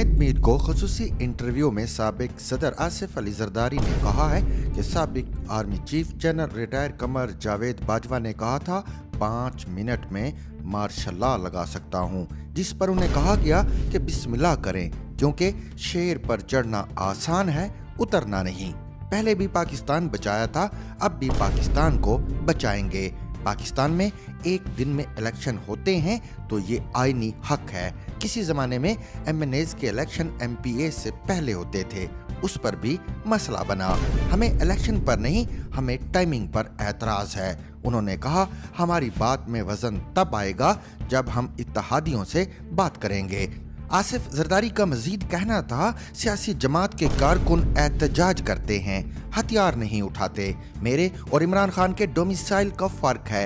अहमद मीर को खुसूसी इंटरव्यू में साबिक सदर आसिफ अली जरदारी ने कहा है कि साबिक army chief general retire Qamar Javed Bajwa ने कहा था 5 मिनट में मार्शल लॉ लगा सकता हूं, जिस पर उन्हें कहा गया कि बिस्मिल्लाह करें क्योंकि शेर पर चढ़ना आसान है, उतरना नहीं। पहले भी पाकिस्तान बचाया था, अब भी पाकिस्तान को बचाएंगे। पाकिस्तान में एक दिन में इलेक्शन होते हैं तो ये आईनी हक है। किसी जमाने में MNAs के इलेक्शन MPA से पहले होते थे, उस पर भी मसला बना। हमें इलेक्शन पर नहीं, हमें टाइमिंग पर एतराज है। उन्होंने कहा हमारी बात में वजन तब आएगा जब हम इत्तेहादियों से बात करेंगे। आसिफ जरदारी का मजीद कहना था सियासी जमात के कारकुन एहतजाज करते हैं, हथियार नहीं उठाते। मेरे और इमरान खान के डोमिसाइल का फर्क है।